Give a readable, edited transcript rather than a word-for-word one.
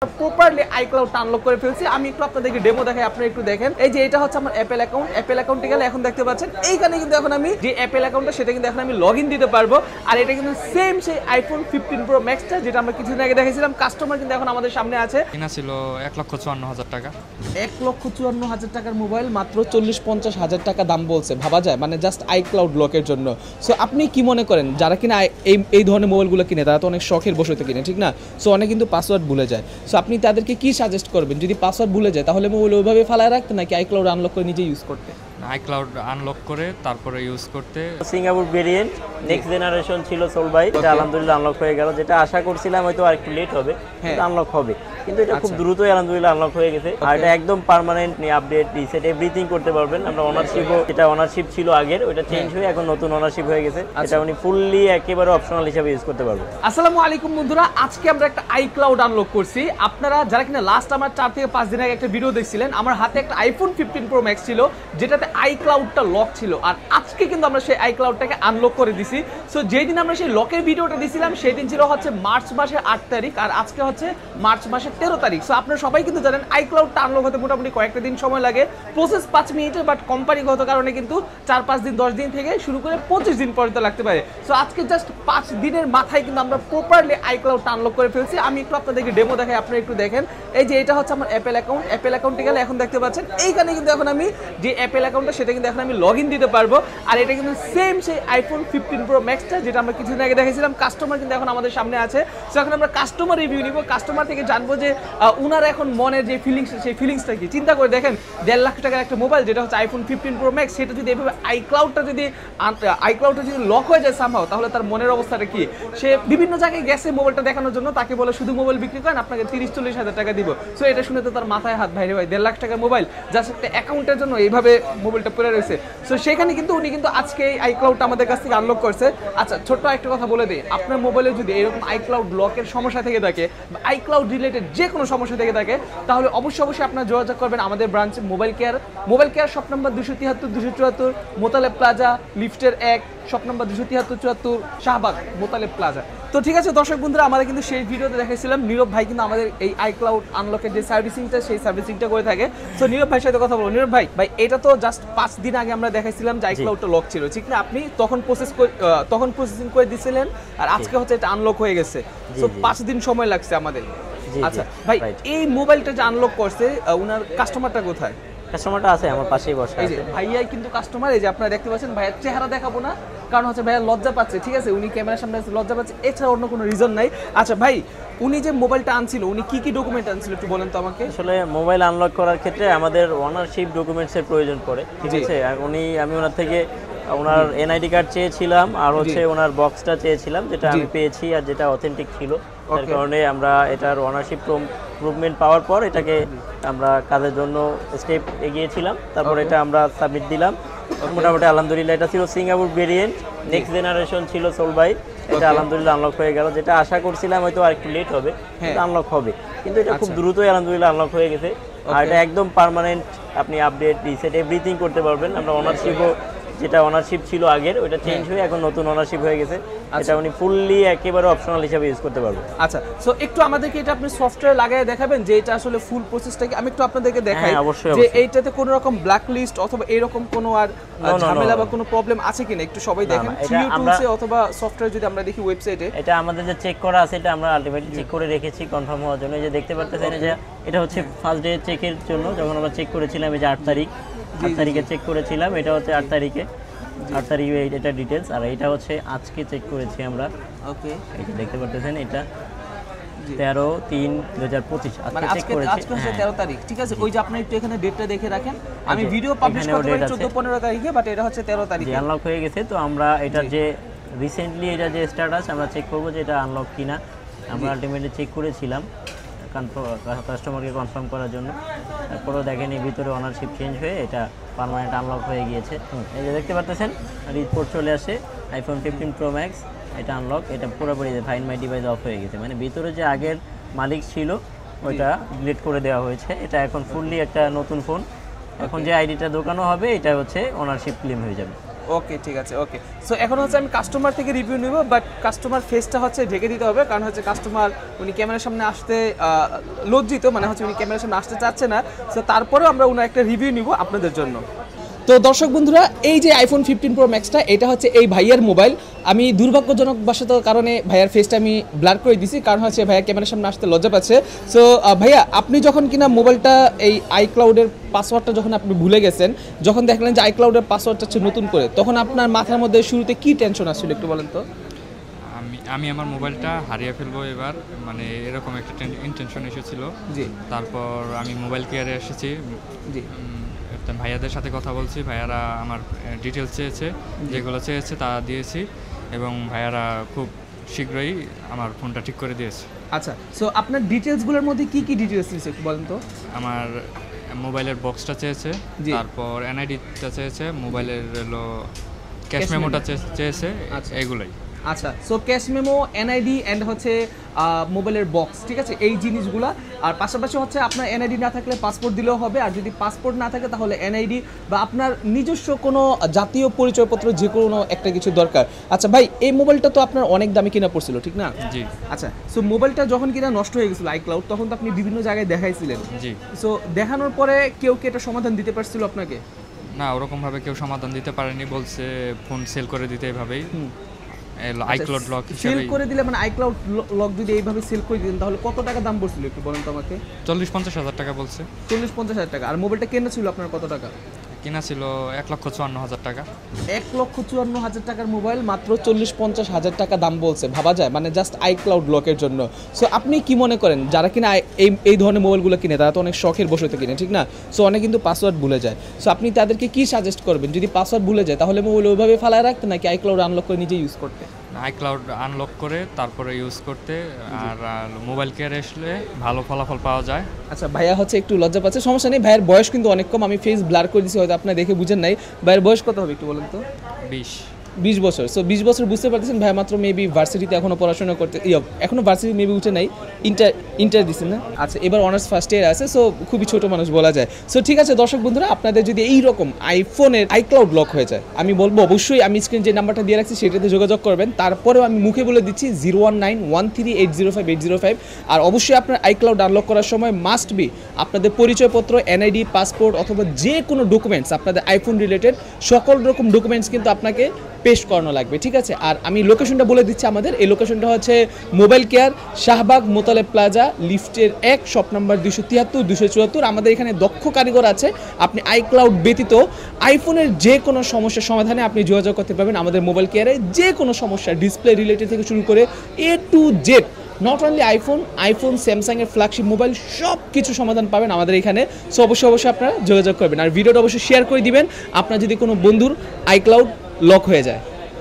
Properly iCloud unlock করে ফেলছি। আমি একটু আপনাদেরকে ডেমো দেখাই, আপনারা একটু দেখেন। এই যে এটা হচ্ছে আমার অ্যাপেল অ্যাকাউন্ট। অ্যাপেল অ্যাকাউন্টে গেলে এখন দেখতে পাচ্ছেন এইখানে কিন্তু এখন আমি যে অ্যাপেল অ্যাকাউন্টটা সেটা কিন্তু এখন আমি লগইন দিতে পারবো। আর এটা কিন্তু সেম সেই আইফোন 15 প্রো ম্যাক্সটা যেটা আমরা কিছুদিন আগে দেখেছিলাম। কাস্টমার কিন্তু এখন আমাদের সামনে আছে। কিনা ছিল 1,54,000 টাকা। 1,54,000 টাকার মোবাইল মাত্র 40-50 হাজার টাকা দাম বলছে, ভাবা যায়? মানে জাস্ট আইক্লাউড লকের জন্য। সো আপনি কি মনে করেন যারা কিনা এই ধরনের মোবাইলগুলো কিনে তারা তো অনেক শখের বসতে কিনে, ঠিক না? সো অনেক কিন্তু পাসওয়ার্ড ভুলে যায়। সো আপনি তাদেরকে কি সাজেস্ট করবেন যদি পাসওয়ার্ড ভুলে যায় তাহলে মোবাইল ওইভাবে ফালায় রাখতে নাকি আইক্লাউড আনলক করে নিজে ইউজ করতে? আইক্লাউড আনলক করে তারপরে ইউজ করতে। সিঙ্গাপুর ভেরিয়েন্ট নেক্সট জেনারেশন ছিল সোল বাই, এটা আলহামদুলিল্লাহ আনলক হয়ে গেল। যেটা আশা করছিলাম হয়তো আর একটু লেট হবে, কিন্তু আনলক হবে। কিন্তু এটা খুব দ্রুতই আলহামদুলিল্লাহ আনলক হয়ে গেছে। আর এটা একদম পার্মানেন্ট আপডেট রিসেট এভরিথিং করতে পারবেন। আমরা অনারশিপও, যেটা অনারশিপ ছিল আগের ওটা চেঞ্জ হয়ে এখন নতুন অনারশিপ হয়ে গেছে। এটা উনি ফুললি একেবারে অপশনাল হিসেবে ইউজ করতে পারবেন। আসসালামু আলাইকুম বন্ধুরা, আজকে আমরা একটা আইক্লাউড আনলক করছি। আপনারা যারা কিনা লাস্ট আমার 4 থেকে 5 দিন আগে একটা ভিডিও দেখছিলেন, আমার হাতে একটা আইফোন 15 প্রো ম্যাক্স ছিল যেটাতে আইক্লাউডটা লক ছিল। আর আজকে কিন্তু আমরা সেই আইক্লাউডটাকে আনলক করে দিছি। সো যেই দিন আমরা সেই লকের ভিডিওটা দিছিলাম সেই দিন ছিল হচ্ছে মার্চ মাসের 8 তারিখ, আর আজকে হচ্ছে মার্চ মাসের 13 তারিখ। সো আপনারা সবাই কিন্তু জানেন আইক্লাউডটা আনলক হতে মোটামুটি কয়েকটা দিন সময় লাগে, প্রসেস 5 মিনিটের, বাট কোম্পানিগত কারণে কিন্তু 4-5 দিন 10 দিন থেকে শুরু করে 25 দিন পর্যন্ত লাগতে পারে। সো আজকে জাস্ট 5 দিনের মাথায় কিন্তু আমরা প্রপারলি আইক্লাউডটা আনলক করে ফেলছি। আমি একটু আপনাদেরকে ডেমো দেখাই, আপনারা একটু দেখেন। এই যে এটা হচ্ছে আমার অ্যাপেল অ্যাকাউন্ট। অ্যাপেল অ্যাকাউন্টে গেলে এখন দেখতে পাচ্ছেন এইখানে কিন্তু এখন আমি যে অ্যাপেল অ্যাকাউন্টটা সেটা কিন্তু এখন আমি লগইন দিতে পারবো। আর এটা কিন্তু সেম সেই আইফোন 15 প্রো ম্যাক্সটা যেটা আমরা কিছুদিন আগে দেখেছিলাম। কাস্টমার কিন্তু এখন আমাদের সামনে আছে। সো এখন আমরা কাস্টমার রিভিউ নিব, কাস্টমার থেকে জানবো যে উনার এখন মনের যে ফিলিংস, সেই ফিলিংসটা কি। চিন্তা করে দেখেন 1.5 লাখ টাকার একটা মোবাইল যেটা হচ্ছে আইফোন 15 প্রো ম্যাক্স, সেটা যদি এভাবে আইক্লাউডটা যদি লক হয়ে যায় সামহাও, তাহলে তার মনের অবস্থাটা কি। সে বিভিন্ন জায়গায় গেছে মোবাইলটা দেখানোর জন্য, তাকে বলে শুধু মোবাইল বিক্রি করেন আপনাকে 30-40 হাজার টাকা দিব। সো এটা শুনে তো তার মাথায় হাত, ভাই রে ভাই 1.5 লাখ টাকার মোবাইল জাস্ট একটা অ্যাকাউন্টের জন্য এইভাবে মোবাইলটা পড়ে রয়েছে। সো সেখানে কিন্তু উনি কিন্তু আজকে এই আইক্লাউডটা আমাদের কাছ থেকে আনলক করছে। আচ্ছা, ছোট্ট একটা কথা বলে দিই, আপনার মোবাইলে যদি এরকম আইক্লাউড লকের সমস্যা থেকে থাকে বা আইক্লাউড রিলেটেড যে কোনো সমস্যা থেকে থাকে, তাহলে অবশ্যই আপনারা যোগাযোগ করবেন আমাদের ব্রাঞ্চে mobile care shop number 273-274 Motaleb plaza, লিফটের 1, shop number 273-74 Shahbag Motaleb plaza. তো ঠিক আছে দর্শক বন্ধুরা, আমরা কিন্তু সেই ভিডিওতে দেখেছিলাম নীরব ভাই কিন্তু আমাদের এই আইক্লাউড আনলকের যে সার্ভিসিংটা সেই সার্ভিসিংটা করে থাকে। সো নীরব ভাইয়ের সাথে কথা বলবো। নীরব ভাই, এটা তো জাস্ট 5 দিন আগে আমরা দেখাইছিলাম যে আইক্লাউডটা লক ছিল, ঠিক না? আপনি তখন প্রসেসিং করে দিয়েছিলেন, আর আজকে হচ্ছে এটা আনলক হয়ে গেছে। সো 5 দিন সময় লাগছে আমাদের। আচ্ছা ভাই, এই মোবাইলটা যে আনলক করছে উনার কাস্টমারটা কোথায়? কাস্টমারটা আছে আমার পাশেই বসে আছে। ভাইয়াই কিন্তু কাস্টমার। এই যে আপনারা দেখতে পাচ্ছেন, ভাইয়ের চেহারা দেখাবো না, কারণ হচ্ছে ভাইয়া লজ্জা পাচ্ছে, ঠিক আছে? উনি ক্যামেরার সামনে লজ্জা পাচ্ছে, এছাড়া অন্য কোনো রিজন নাই। আচ্ছা ভাই, উনি যে মোবাইলটা আনছিল উনি কি কি ডকুমেন্ট আনছিল একটু বলেন তো আমাকে। আসলে মোবাইল আনলক করার ক্ষেত্রে আমাদের ওনারশিপ ডকুমেন্টসের প্রয়োজন পড়ে, ঠিক আছে? আমি ওনার থেকে ওনার এনআইডি কার্ড চেয়েছিলাম, আর হচ্ছে ওনার বক্সটা চেয়েছিলাম, যেটা আমি পেয়েছি আর যেটা অথেন্টিক ছিল। তার কারণে আমরা এটার ওনারশিপ প্রুভমেন্ট পাওয়ার পর এটাকে আমরা কাজের জন্য স্টেপ এগিয়েছিলাম। তারপর এটা আমরা সাবমিট দিলাম। মোটামুটি আলহামদুলিল্লাহ এটা ছিল সিঙ্গাপুর ভেরিয়েন্ট নেক্সট জেনারেশন ছিল সোল বাই, এটা আলহামদুলিল্লাহ আনলক হয়ে গেল। যেটা আশা করছিলাম হয়তো আর একটু লেট হবে, কিন্তু আনলক হবে। কিন্তু এটা খুব দ্রুতই আলহামদুলিল্লাহ আনলক হয়ে গেছে। আর এটা একদম পার্মানেন্ট, আপনি আপডেট রিসেট এভরিথিং করতে পারবেন। আমরা অনারশিপও, যেটা অনারশিপ ছিল আগের ওটা চেঞ্জ হয়ে এখন নতুন অনারশিপ হয়ে গেছে। এটা উনি ফুললি একেবারে অপশনাল হিসেবে ইউজ করতে পারবেন। আচ্ছা, সো একটু আমাদেরকে এটা আপনি সফটওয়্যার লাগায় দেখাবেন যে এটা আসলে ফুল প্রসেসটাকে আমি একটু আপনাদেরকে দেখাই যে এইটাতে কোনো রকম ব্ল্যাক লিস্ট অথবা এরকম কোনো আর ঝামেলা বা কোনো প্রবলেম আছে কিনা একটু সবাই দেখেন। টুলসে অথবা সফটওয়্যার যদি আমরা দেখি ওয়েবসাইটে, এটা আমাদের যে চেক করা আছে এটা আমরা আলটিমেটলি চেক করে রেখেছি কনফার্ম হওয়ার জন্য। এই যে দেখতে পাচ্ছেন যে এটা হচ্ছে ফার্স্ট ডে চেকের জন্য, যখন আমরা চেক করেছিলাম এই যে 8 তারিখে চেক করেছিলাম। এটা হচ্ছে 8 তারিখে এটা ডিটেলস, আর এটা হচ্ছে আজকে চেক করেছি আমরা। ওকে, এই যে দেখতে পাচ্ছেন এটা 13/3/2025 আজকে হচ্ছে 13 তারিখ, ঠিক আছে? ওই যে আপনি একটু এখানে ডেটটা দেখে রাখেন, আমি ভিডিও পাবলিশ করতে পারি 14-15 তারিখে, বাট এটা হচ্ছে 13 তারিখে আনলক হয়ে গেছে। তো আমরা এটা যে রিসেন্টলি এটা যে স্ট্যাটাস আমরা চেক করব যে এটা আনলক কিনা। আমরা আলটিমেটলি চেক করেছিলাম কাস্টমারকে কনফার্ম করার জন্য। তারপরেও দেখেন এই ভিতরে ওনারশিপ চেঞ্জ হয়ে এটা পার্মানেন্ট আনলক হয়ে গিয়েছে। এই যে দেখতে পাচ্ছেন রিপোর্ট চলে আসে আইফোন 15 প্রো ম্যাক্স, এটা আনলক। এটা পুরোপুরি ফাইন্ড মাই ডিভাইস অফ হয়ে গেছে, মানে ভিতরে যে আগের মালিক ছিল ওইটা ডিলিট করে দেওয়া হয়েছে। এটা এখন ফুললি একটা নতুন ফোন। এখন যে আইডিটা দোকানও হবে এটা হচ্ছে ওনারশিপ ক্লেম হয়ে যাবে। ওকে ঠিক আছে ওকে। সো এখন হচ্ছে আমি কাস্টমার থেকে রিভিউ নিব, বাট কাস্টমার ফেসটা হচ্ছে ঢেকে দিতে হবে, কারণ হচ্ছে কাস্টমার উনি ক্যামেরার সামনে আসতে লজ্জিত, মানে হচ্ছে উনি ক্যামেরার সামনে আসতে চাচ্ছে না। সো তারপরেও আমরা ওনার একটা রিভিউ নিব আপনাদের জন্য। তো দর্শক বন্ধুরা, এই যে আইফোন 15 প্রো ম্যাক্সটা, এটা হচ্ছে এই ভাইয়ার মোবাইল। আমি দুর্ভাগ্যজনক বশত কারণে ভাইয়ার ফেসটা আমি ব্লার করে দিছি, কারণ হচ্ছে ভাইয়া ক্যামেরার সামনে আসতে লজ্জা পাচ্ছে। সো ভাইয়া, আপনি যখন কিনা মোবাইলটা এই আইক্লাউডের পাসওয়ার্ডটা যখন আপনি ভুলে গেছেন, যখন দেখলেন যে আইক্লাউডের পাসওয়ার্ডটা হচ্ছে নতুন করে, তখন আপনার মাথার মধ্যে শুরুতে কি টেনশন আসছিল একটু বলেন তো? আমি আমার মোবাইলটা হারিয়ে ফেলবো এবার, মানে এরকম একটা ইন্টেনশন এসেছিল। জি। তারপর আমি মোবাইল কেয়ারে এসেছি। জি। ভাইয়াদের সাথে কথা বলছি, ভাইয়ারা আমার ডিটেলস চেয়েছে, যেগুলো চেয়েছে তা দিয়েছি, এবং ভাইয়ারা খুব শীঘ্রই আমার ফোনটা ঠিক করে দিয়েছে। আচ্ছা, সো আপনার ডিটেলসগুলোর মধ্যে কি কি ডিটেলস দিয়েছে একটু বলেন তো? আমার মোবাইলের বক্সটা চেয়েছে, তারপর এনআইডিটা চেয়েছে, মোবাইলের হলো ক্যাশ মেমোটা চেয়েছে, এগুলোই। আচ্ছা, so cash memo, NID and হচ্ছে মোবাইলের বক্স, ঠিক আছে, এই জিনিসগুলা। আর পাশাপাশি হচ্ছে আপনার এনআইডি না থাকলে পাসপোর্ট দিলেও হবে, আর যদি পাসপোর্ট না থাকে তাহলে এনআইডি বা আপনার নিজস্ব কোনো জাতীয় পরিচয়পত্র যে কোনো একটা কিছু দরকার। আচ্ছা ভাই, এই মোবাইলটা তো আপনার অনেক দামে কিনা পড়ছিল, ঠিক না? জি। আচ্ছা, সো মোবাইলটা যখন কিনা নষ্ট হয়ে গেছিল আইক্লাউড, তখন তো আপনি বিভিন্ন জায়গায় দেখাইছিলেন। জি। সো দেখানোর পরে কেউ কি এটা সমাধান দিতে পারছিল আপনাকে? না, ওরকমভাবে কেউ সমাধান দিতে পারেনি, বলছে ফোন সেল করে দিতে এভাবেই। আইক্লাউড লক সেল করে দিলে, মানে আইক্লাউড লক যদি এইভাবে সেল করে দিলেন, তাহলে কত টাকা দাম পড়ছিল একটু বলেন তো আমাকে? 40-50 হাজার টাকা বলছে। 40-50 হাজার টাকা। আর মোবাইলটা কেনা ছিল আপনার কত টাকা? কিনা ছিল 1,54,000 টাকা। 1,54,000 টাকার মোবাইল মাত্র 40-50 হাজার টাকা দাম বলছে, ভাবা যায়? মানে জাস্ট আইক্লাউড লকের জন্য। সো আপনি কি মনে করেন, যারা কিনা এই ধরনের মোবাইলগুলো কিনে, তারা তো অনেক শখের বশতে কিনে, ঠিক না? সো অনেক কিন্তু পাসওয়ার্ড ভুলে যায়। সো আপনি তাদেরকে কি সাজেস্ট করবেন, যদি পাসওয়ার্ড ভুলে যায় তাহলে মোবাইল ওইভাবে ফালায় রাখতে, নাকি আইক্লাউড আনলক করে নিজে ইউজ করতে? আইক্লাউড আনলক করে তারপরে ইউজ করতে, আর মোবাইল কেয়ারে আসলে ভালো ফলাফল পাওয়া যায়। আচ্ছা, ভাইয়া হচ্ছে একটু লজ্জা পাচ্ছে, সমস্যা নেই, ভাইয়ের বয়স কিন্তু অনেক কম, আমি ফেস ব্লার করে দিচ্ছি, হয়তো আপনারা দেখে বুঝেন নাই। ভাইয়ের বয়স কত হবে একটু বলেন তো? 20 বছর। সো 20 বছর বুঝতে পারতেছেন, ভাই মাত্র মেবি ভার্সিটিতে এখনো পড়াশোনা করতে, এখনো ভার্সিটি মেবি উঠে নাই, ইন্টার দিচ্ছেন না? আচ্ছা, এবার অনার্স ফার্স্ট ইয়ার আছে, সো খুবই ছোট মানুষ বলা যায়। সো ঠিক আছে দর্শক বন্ধুরা, আপনাদের যদি এইরকম আইফোনের আইক্লাউড লক হয়ে যায়, আমি বলবো অবশ্যই আমি স্ক্রিন যে নাম্বারটা দিয়ে রাখছি সেটাতে যোগাযোগ করবেন। তারপরেও আমি মুখে বলে দিচ্ছি 01913805805। আর অবশ্যই আপনার আইক্লাউড আনলক করার সময় মাস্ট বি আপনাদের পরিচয়পত্র, এনআইডি, পাসপোর্ট অথবা যে কোনো ডকুমেন্টস, আপনাদের আইফোন রিলেটেড সকল রকম ডকুমেন্টস কিন্তু আপনাকে পেশ করানো লাগবে, ঠিক আছে? আর আমি লোকেশনটা বলে দিচ্ছি, আমাদের এই লোকেশনটা হচ্ছে mobile care, Shahbag Motaleb plaza, লিফটের 1, শপ নাম্বার 273-274। আমাদের এখানে দক্ষ কারিগর আছে, আপনি আইক্লাউড ব্যতীত আইফোনের যে কোনো সমস্যার সমাধানে আপনি যোগাযোগ করতে পারবেন আমাদের মোবাইল কেয়ারে। যে কোনো সমস্যা, ডিসপ্লে রিলেটেড থেকে শুরু করে A to Z, not only iPhone স্যামসাংয়ের ফ্ল্যাগশিপ মোবাইল, সব কিছু সমাধান পাবেন আমাদের এখানে। সো অবশ্যই আপনারা যোগাযোগ করবেন, আর ভিডিওটা অবশ্যই শেয়ার করে দিবেন আপনার যদি কোনো বন্ধুর আইক্লাউড লক হয়ে যায়।